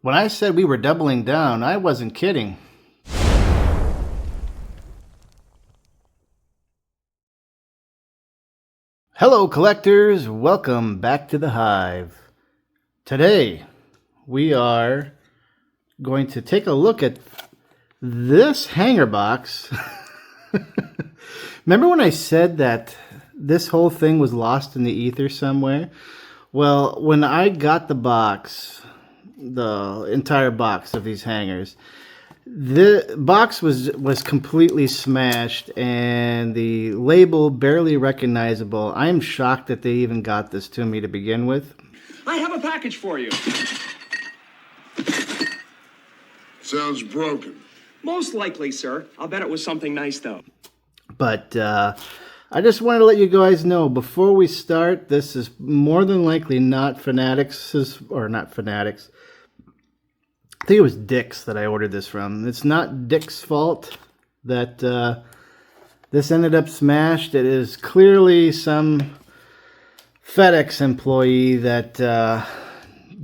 When I said we were doubling down, I wasn't kidding. Hello, collectors. Welcome back to the Hive. Today, we are going to take a look at this hanger box. Remember when I said that this whole thing was lost in the ether somewhere? Well, when I got the box, the entire box of these hangers, the box was completely smashed and the label barely recognizable. I am shocked that they even got this to me to begin with. I have a package for you. Sounds broken. Most likely, sir. I'll bet it was something nice, though. But I just wanted to let you guys know before we start, this is more than likely not Fanatics, or not Fanatics. I think it was Dick's that I ordered this from. It's not Dick's fault that this ended up smashed. It is clearly some FedEx employee that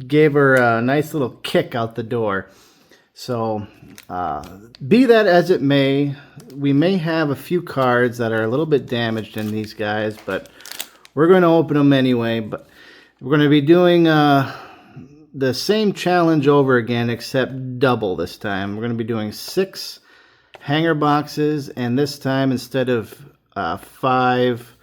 gave her a nice little kick out the door. So be that as it may, we may have a few cards that are a little bit damaged in these guys, but we're going to open them anyway. But we're going to be doing the same challenge over again, except double this time. We're going to be doing 6 hanger boxes, and this time instead of 5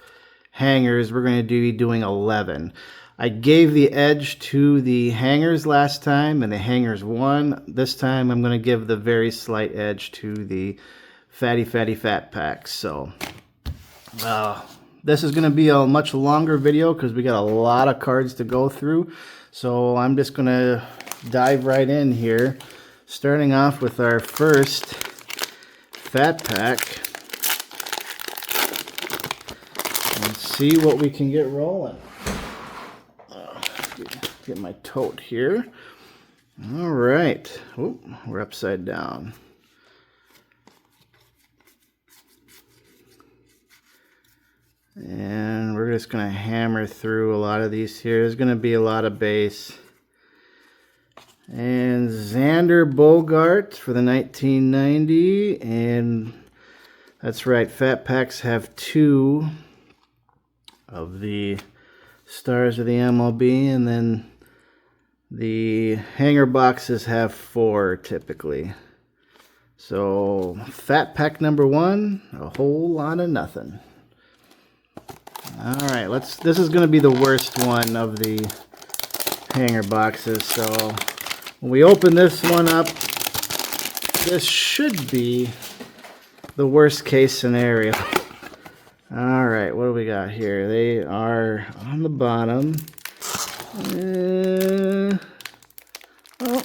hangers, we're going to be doing 11. I gave the edge to the hangers last time, and the hangers won. This time I'm going to give the very slight edge to the Fatty Fat Packs. So this is going to be a much longer video because we got a lot of cards to go through. So I'm just going to dive right in here, starting off with our first Fat Pack, and see what we can get rolling. Get my tote here. All right. Oh, we're upside down. And we're just going to hammer through a lot of these here. There's going to be a lot of base. And Xander Bogart for the 1990. And that's right, Fat Packs have 2 of the stars of the MLB. And then the hanger boxes have 4 typically. So Fat Pack number 1, a whole lot of nothing. All right, this is going to be the worst one of the hanger boxes. So when we open this one up, this should be the worst case scenario. All right, what do we got here? They are on the bottom. Well,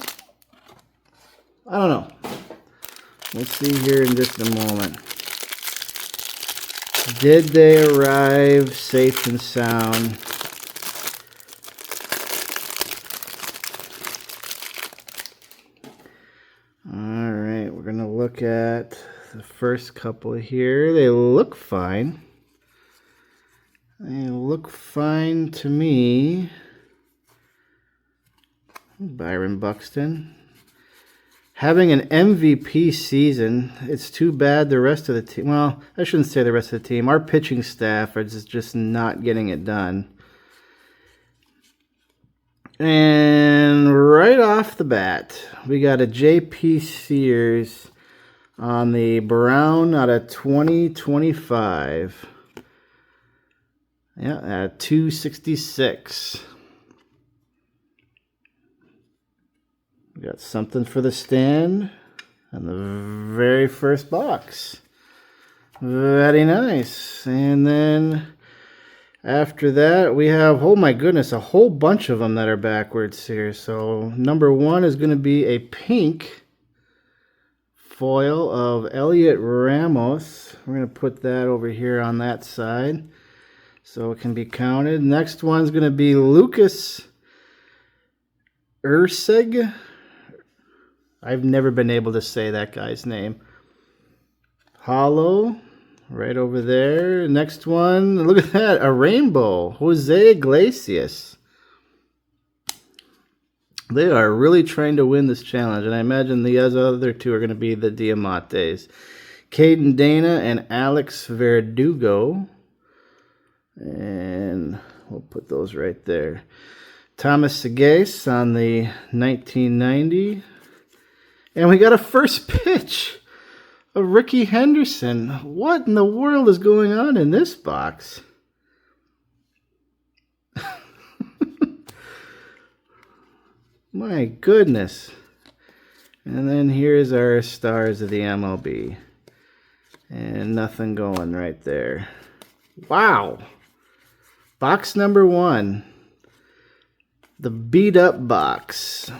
I don't know. We'll see here in just a moment. Did they arrive safe and sound? All right, we're going to look at the first couple here. They look fine. They look fine to me. Byron Buxton. Having an MVP season, it's too bad the rest of the team, well, I shouldn't say the rest of the team, our pitching staff are just not getting it done. And right off the bat, we got a J.P. Sears on the Brown out of 2025. Yeah, at 266. We got something for the stand on the very first box. Very nice. And then after that, we have, oh my goodness, a whole bunch of them that are backwards here. So number 1 is going to be a pink foil of Elliot Ramos. We're going to put that over here on that side so it can be counted. Next one's going to be Lucas Ursig. I've never been able to say that guy's name. Hollow, right over there. Next one, look at that, a rainbow. Jose Iglesias. They are really trying to win this challenge, and I imagine the other two are going to be the Diamantes. Caden Dana and Alex Verdugo. And we'll put those right there. Thomas Sagase on the 1990. And we got a first pitch of Ricky Henderson. What in the world is going on in this box? My goodness. And then here's our stars of the MLB. And nothing going right there. Wow. Box number 1. The beat up box.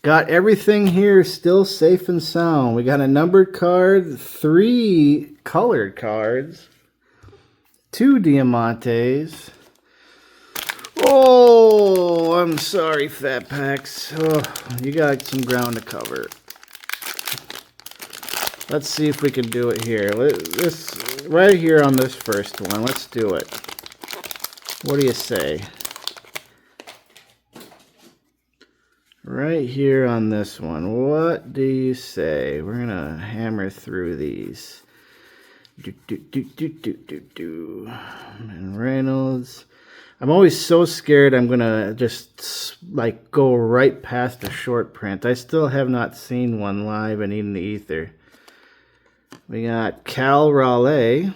Got everything here still safe and sound. We got a numbered card, 3 colored cards, 2 Diamantes. Oh, I'm sorry, Fat Packs. Oh, you got some ground to cover. Let's see if we can do it here. This right here on this first one. Let's do it. What do you say? Right here on this one. What do you say? We're gonna hammer through these. And Reynolds. I'm always so scared I'm gonna just like go right past a short print. I still have not seen one live and in the ether. We got Cal Raleigh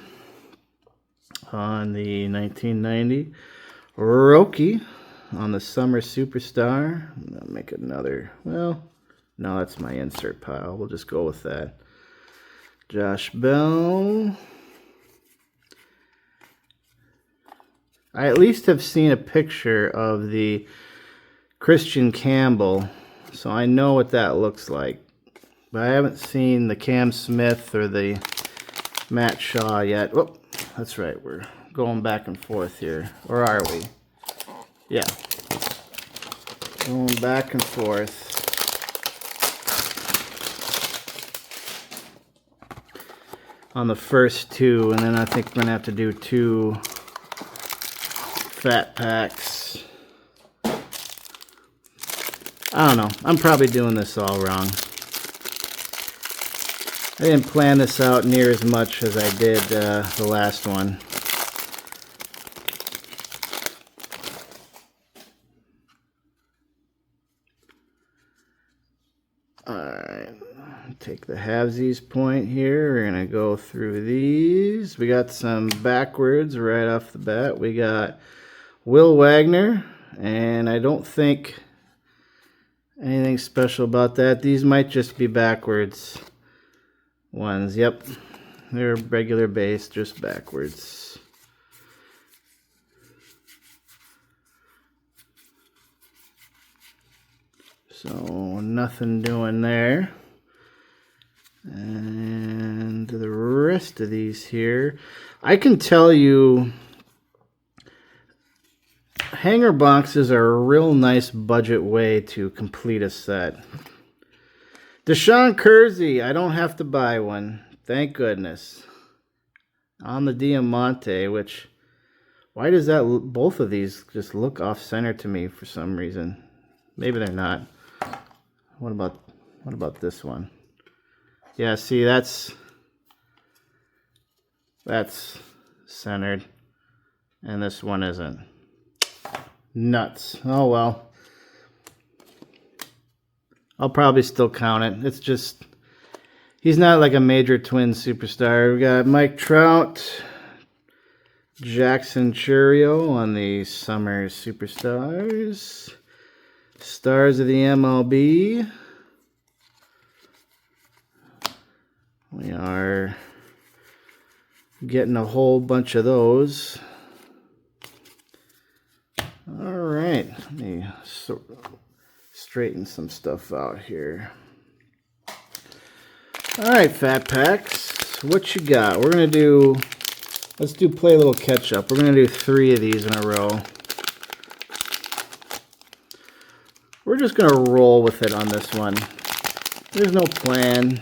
on the 1990. Roki on the Summer Superstar. I'll make another. Well, no, that's my insert pile. We'll just go with that. Josh Bell. I at least have seen a picture of the Christian Campbell, so I know what that looks like. But I haven't seen the Cam Smith or the Matt Shaw yet. Oh, that's right. We're going back and forth here. Or are we? Yeah. Going back and forth. On the first 2, and then I think we're going to have to do 2 Fat Packs. I don't know. I'm probably doing this all wrong. I didn't plan this out near as much as I did the last one. Alright, take the halvesies point here. We're going to go through these. We got some backwards right off the bat. We got Will Wagner, and I don't think anything special about that. These might just be backwards ones. Yep, they're regular base, just backwards. So nothing doing there. And the rest of these here, I can tell you hanger boxes are a real nice budget way to complete a set. Deshaun Kersey, I don't have to buy one. Thank goodness. On the Diamante, which, why does that, both of these just look off center to me for some reason? Maybe they're not. What about this one? Yeah, see, that's centered, and this one isn't. Nuts. Oh well. I'll probably still count it. It's just, he's not like a major twin superstar. We got Mike Trout, Jackson Churio on the Summer Superstars, Stars of the MLB. We are getting a whole bunch of those. All right, let me straighten some stuff out here. All right, Fat Packs, what you got? We're gonna do, let's play a little catch up. We're gonna do 3 of these in a row. We're just gonna roll with it on this one. There's no plan.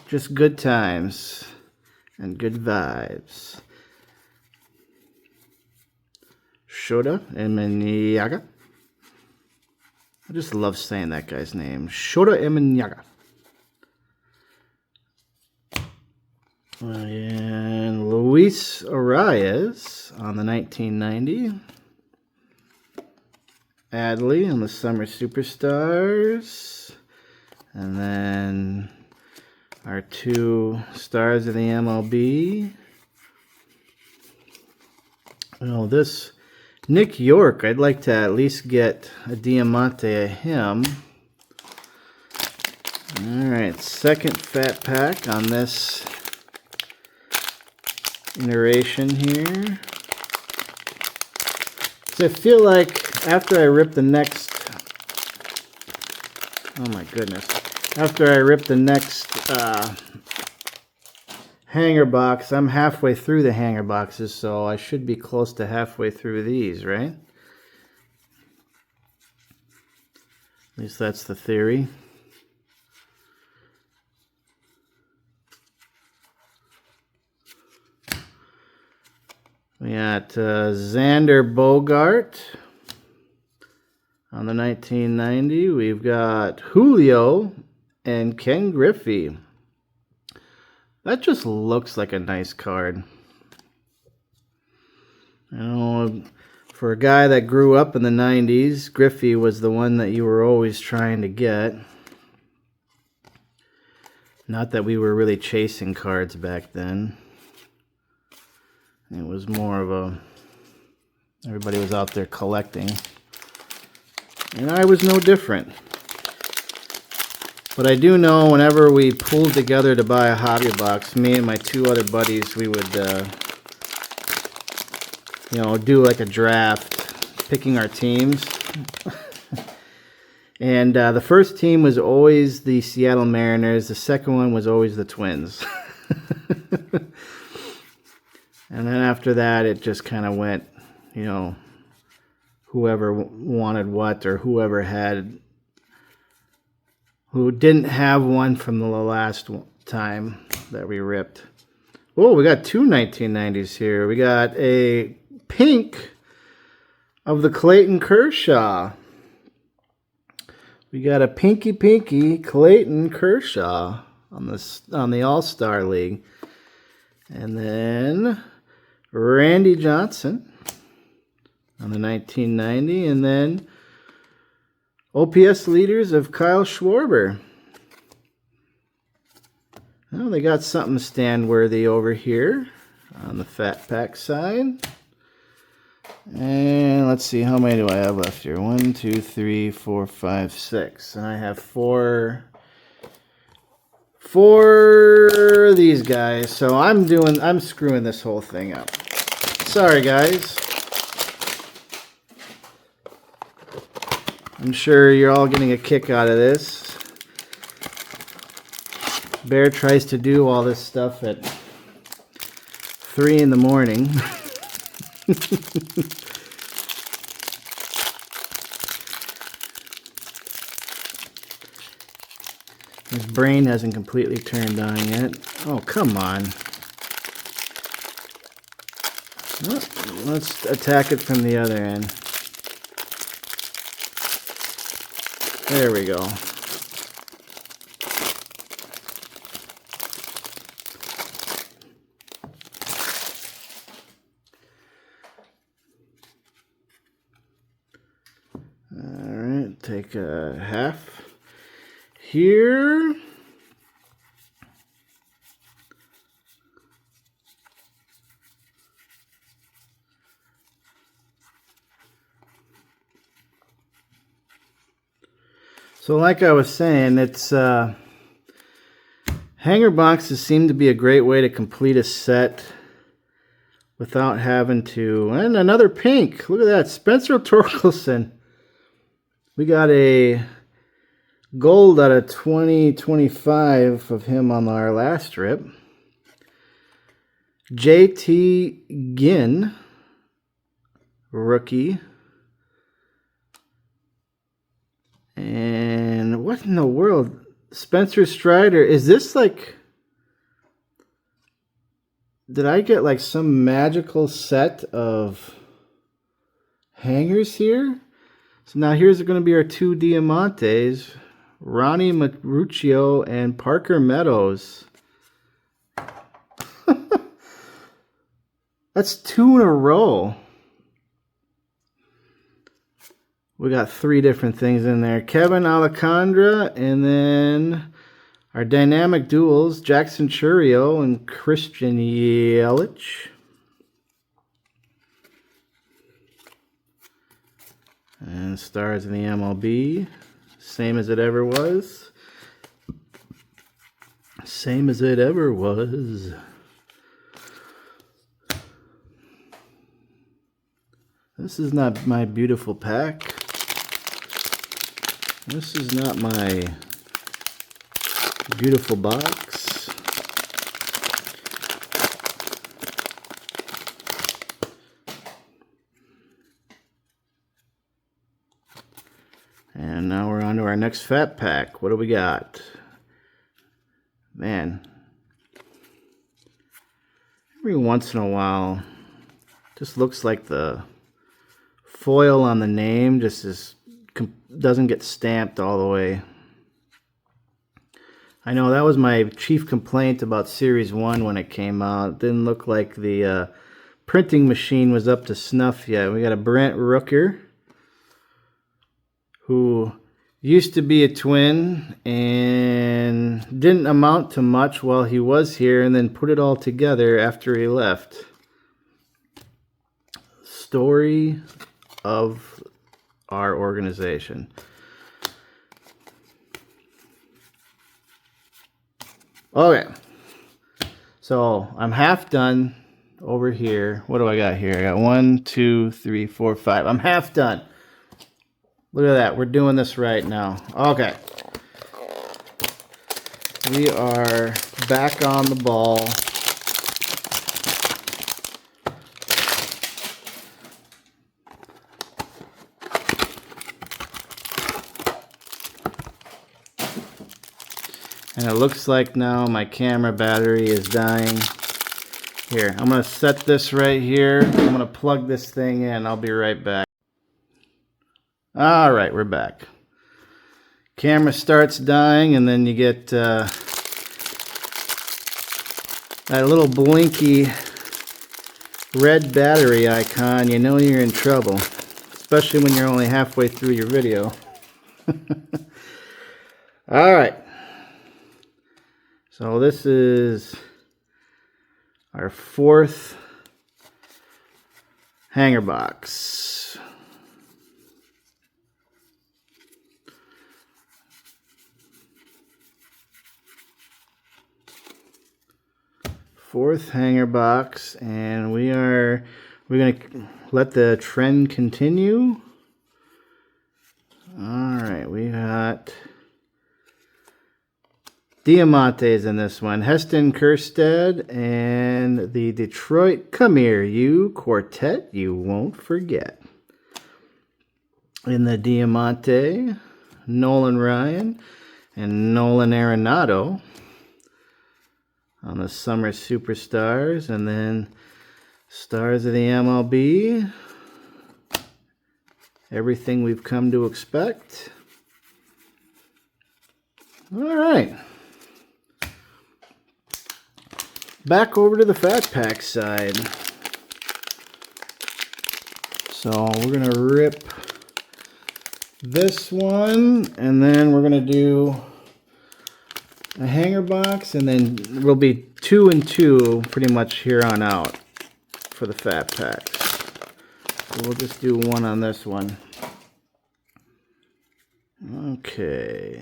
Just good times and good vibes. Shota Imanaga. I just love saying that guy's name. Shota Imanaga. And Luis Arias on the 1990. Adley on the Summer Superstars. And then our 2 stars of the MLB. Oh, this Nick York, I'd like to at least get a Diamante of him. Alright, second fat pack on this iteration here. So I feel like after I rip the next, oh my goodness, after I rip the next hanger box, I'm halfway through the hanger boxes, so I should be close to halfway through these, right? At least that's the theory. We got Xander Bogart on the 1990. We've got Julio and Ken Griffey. That just looks like a nice card. You know, for a guy that grew up in the 90s, Griffey was the one that you were always trying to get. Not that we were really chasing cards back then. It was more of a, everybody was out there collecting. And I was no different. But I do know whenever we pulled together to buy a hobby box, me and my 2 other buddies, we would, you know, do like a draft, picking our teams. And the first team was always the Seattle Mariners. The second one was always the Twins. And then after that, it just kind of went, you know, whoever wanted what, or whoever had, who didn't have one from the last time that we ripped. Oh, we got 2 1990s here. We got a pink of the Clayton Kershaw. We got a pinky Clayton Kershaw on the All-Star League. And then Randy Johnson on the 1990, and then OPS leaders of Kyle Schwarber. Well, they got something stand-worthy over here on the fat pack side. And let's see, how many do I have left here? 1, 2, 3, 4, 5, 6. And I have 4 of these guys. So I'm screwing this whole thing up. Sorry, guys. I'm sure you're all getting a kick out of this. Bear tries to do all this stuff at 3 in the morning. His brain hasn't completely turned on yet. Oh, come on. Well, let's attack it from the other end. There we go. All right, take a half here. So like I was saying, it's hanger boxes seem to be a great way to complete a set without having to. And another pink. Look at that, Spencer Torkelson. We got a gold out of 2025 of him on our last strip. JT Ginn, rookie. And what in the world? Spencer Strider. Is this like... Did I get like some magical set of hangers here. So now here's going to be our two Diamantes, Ronnie Maruccio and Parker Meadows. That's 2 in a row. We got 3 different things in there. Kevin Alejandra, and then our dynamic duels, Jackson Churio and Christian Yelich. And stars in the MLB, same as it ever was. Same as it ever was. This is not my beautiful pack. This is not my beautiful box. And now we're on to our next fat pack. What do we got? Man. Every once in a while, just looks like the foil on the name just doesn't get stamped all the way. I know that was my chief complaint about Series 1 when it came out. It didn't look like the printing machine was up to snuff yet. We got a Brent Rooker, who used to be a Twin and didn't amount to much while he was here, and then put it all together after he left. Story of our organization. Okay, so I'm half done over here. What do I got here? I got 1, 2, 3, 4, 5. I'm half done. Look at that. We're doing this right now. Okay. We are back on the ball. And it looks like now my camera battery is dying. Here, I'm going to set this right here. I'm going to plug this thing in. I'll be right back. All right, we're back. Camera starts dying, and then you get that little blinky red battery icon. You know you're in trouble, especially when you're only halfway through your video. All right. So this is our 4th hanger box. Fourth hanger box, and we're gonna let the trend continue. All right, we got Diamantes in this one. Heston Kjerstad and the Detroit Come Here You Quartet You Won't Forget. In the Diamante, Nolan Ryan and Nolan Arenado on the Summer Superstars, and then Stars of the MLB. Everything we've come to expect. All right. Back over to the Fat Pack side. So we're going to rip this one, and then we're going to do a hanger box, and then we'll be 2 and 2 pretty much here on out for the Fat Packs. So we'll just do one on this one. Okay.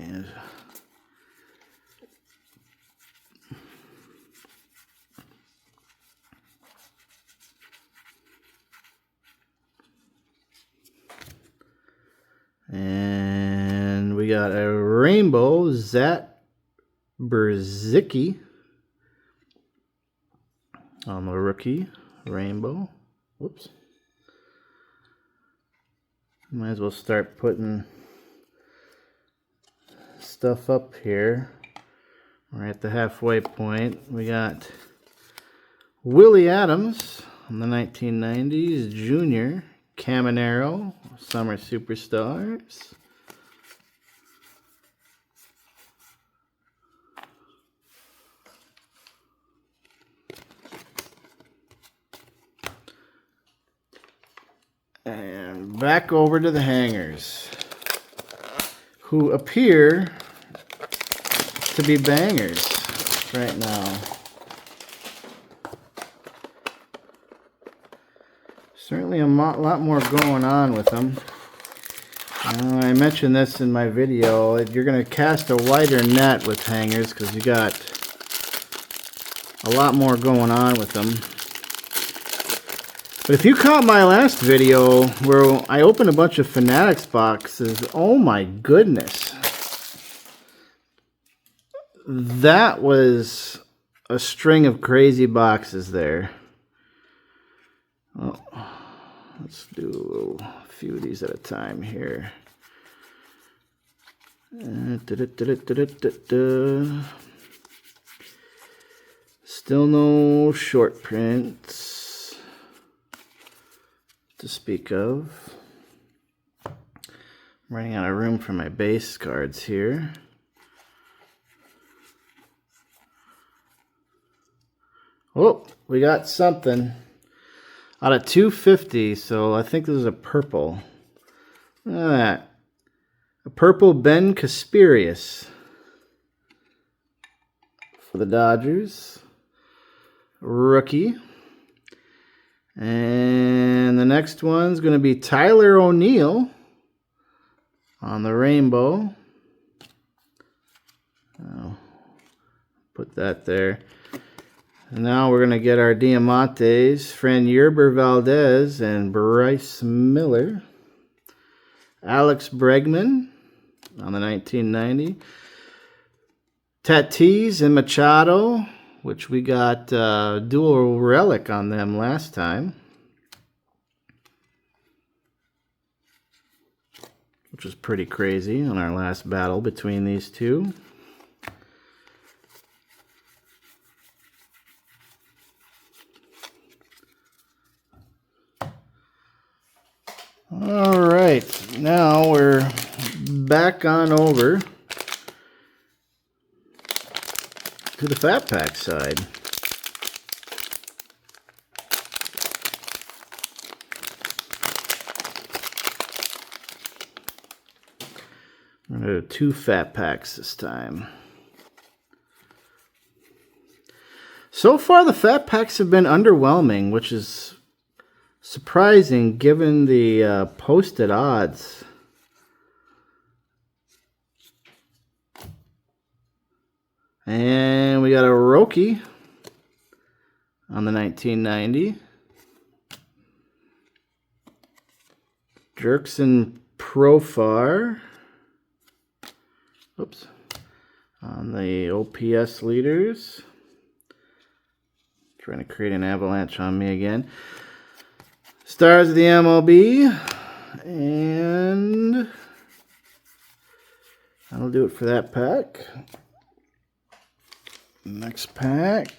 And we got a rainbow Zach Berzicki on the rookie rainbow. Whoops. Might as well start putting stuff up here. We're at the halfway point. We got Willie Adams on the 1990s, Junior, Caminero, Summer Superstars. And back over to the hangers, who appear to be bangers right now. Certainly a lot more going on with them. I mentioned this in my video. You're going to cast a wider net with hangers because you got a lot more going on with them. But if you caught my last video where I opened a bunch of Fanatics boxes, oh my goodness. That was a string of crazy boxes there. Oh, let's do a few of these at a time here. Still no short prints to speak of. I'm running out of room for my base cards here. Oh, we got something out of 250, so I think this is a purple. Look at that. A purple Ben Casperius for the Dodgers. Rookie. And the next one's going to be Tyler O'Neill on the rainbow. Oh, put that there. And now we're going to get our Diamantes, Framber Valdez and Bryce Miller. Alex Bregman on the 1990. Tatis and Machado, which we got dual relic on them last time, which was pretty crazy on our last battle between these two. All right, now we're back on over to the Fat Pack side. I'm going to do 2 Fat Packs this time. So far, the Fat Packs have been underwhelming, which is surprising given the posted odds. And we got a Roki on the 1990. Jerkson Profar. Oops. On the OPS leaders. Trying to create an avalanche on me again. Stars of the MLB. And that'll do it for that pack. Next pack.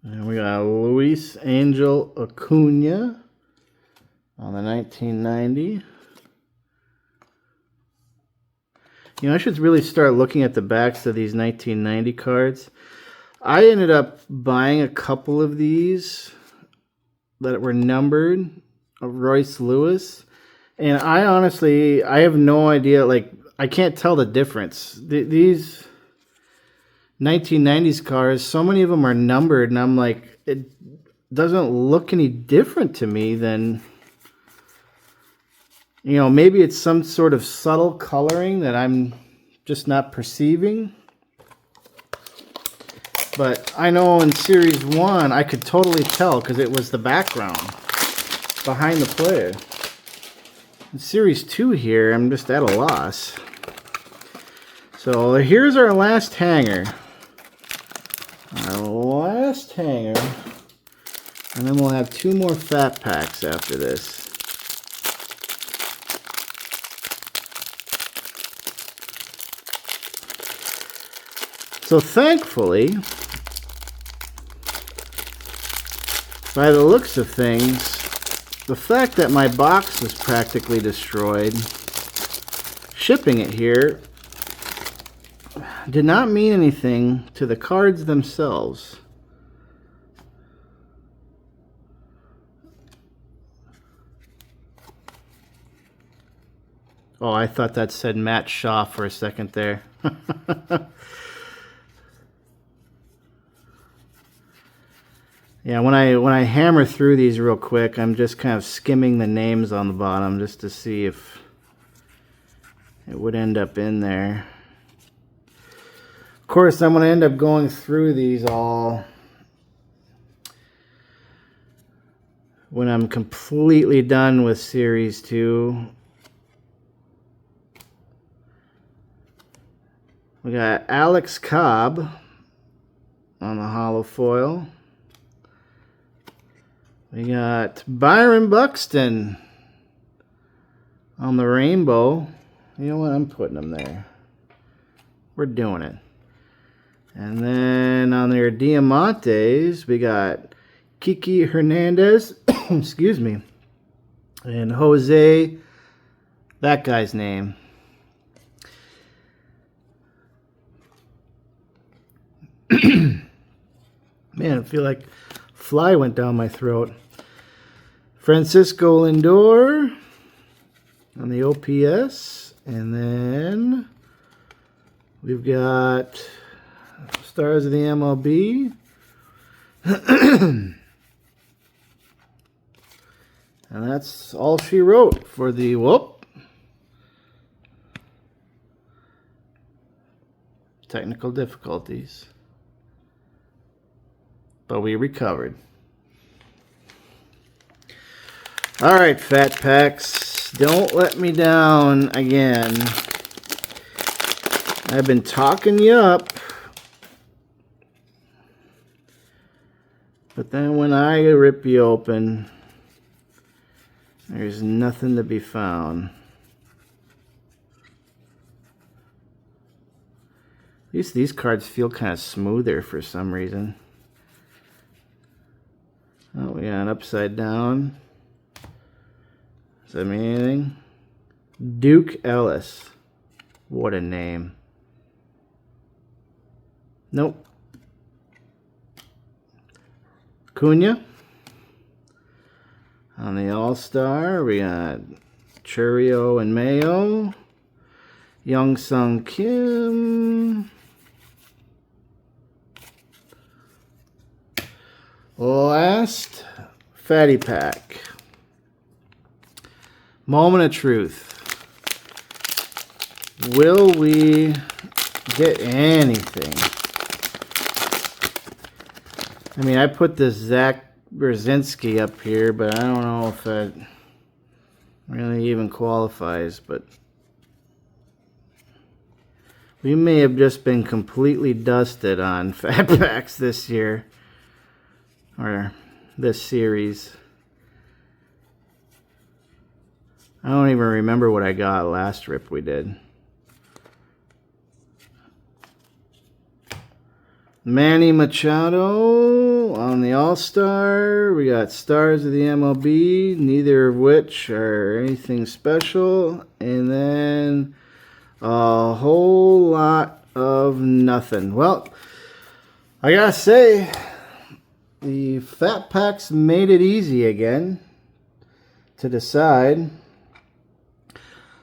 And we got Luis Angel Acuna on the 1990. You know, I should really start looking at the backs of these 1990 cards. I ended up buying a couple of these that were numbered of Royce Lewis. And I honestly, I have no idea, like, I can't tell the difference. These 1990s cars, so many of them are numbered, and I'm like, it doesn't look any different to me than, you know, maybe it's some sort of subtle coloring that I'm just not perceiving. But I know in Series 1, I could totally tell because it was the background behind the player. In Series 2 here, I'm just at a loss. So here's our last hanger. Our last hanger. And then we'll have 2 more fat packs after this. So thankfully, by the looks of things, the fact that my box was practically destroyed, shipping it here did not mean anything to the cards themselves. Oh, I thought that said Matt Shaw for a second there. Yeah, when I hammer through these real quick, I'm just kind of skimming the names on the bottom just to see if it would end up in there. Of course, I'm going to end up going through these all when I'm completely done with Series 2. We got Alex Cobb on the hollow foil. We got Byron Buxton on the rainbow. You know what? I'm putting them there. We're doing it. And then on their Diamantes, we got Kiki Hernandez, excuse me, and Jose, that guy's name. Man, I feel like fly went down my throat. Francisco Lindor on the OPS. And then we've got Stars of the MLB. And that's all she wrote for the technical difficulties. But we recovered. All right, Fat Packs, don't let me down again. I've been talking you up. But then when I rip you open, there's nothing to be found. At least these cards feel kind of smoother for some reason. Oh, we got an upside down. Does that mean anything? Duke Ellis. What a name. Nope. Cunha. On the All-Star, we got Churio and Mayo. Young Sung Kim. Last Fatty Pack. Moment of truth. Will we get anything? I mean, I put this Zach Brzezinski up here, but I don't know if that really even qualifies, but we may have just been completely dusted on Fat Packs this year. Or this series. I don't even remember what I got last rip we did. Manny Machado on the All-Star. We got Stars of the MLB, neither of which are anything special. And then a whole lot of nothing. Well, I gotta say, the Fat Packs made it easy again to decide.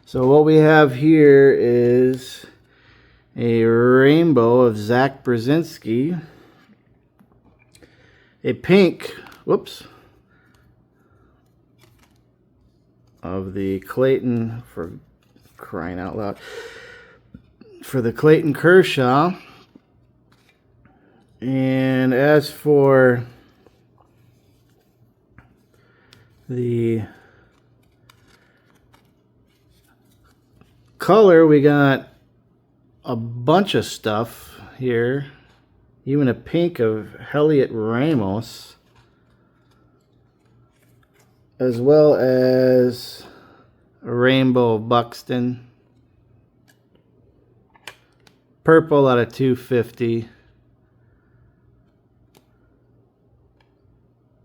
So what we have here is a rainbow of Zach Brzezinski, a pink, of the Clayton, for crying out loud, for the Clayton Kershaw. And as for the color, we got a bunch of stuff here. Even a pink of Heliot Ramos. As well as a rainbow of Buxton. Purple out of 250.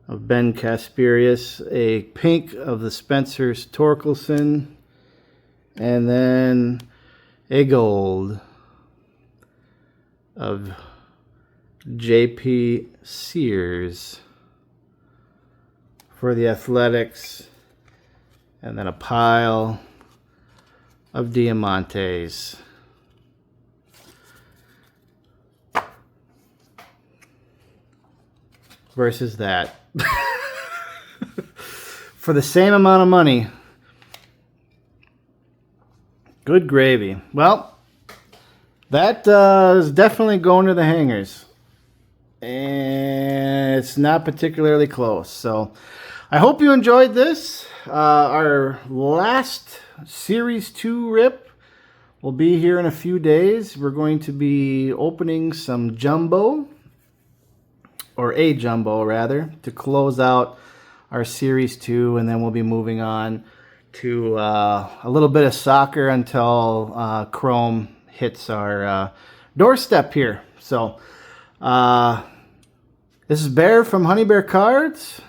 Of Ben Casperius. A pink of the Spencer's Torkelson. And then a gold of J.P. Sears for the Athletics. And then a pile of Diamantes. Versus that. For the same amount of money. Good gravy. Well, that is definitely going to the hangers. And it's not particularly close. So I hope you enjoyed this. Our last Series 2 rip will be here in a few days. We're going to be opening some jumbo. Or a jumbo, rather, to close out our Series 2. And then we'll be moving on to a little bit of soccer until Chrome hits our doorstep here. So, this is Bear from Honey Bear Cards,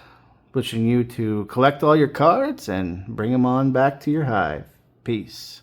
wishing you to collect all your cards and bring them on back to your hive. Peace.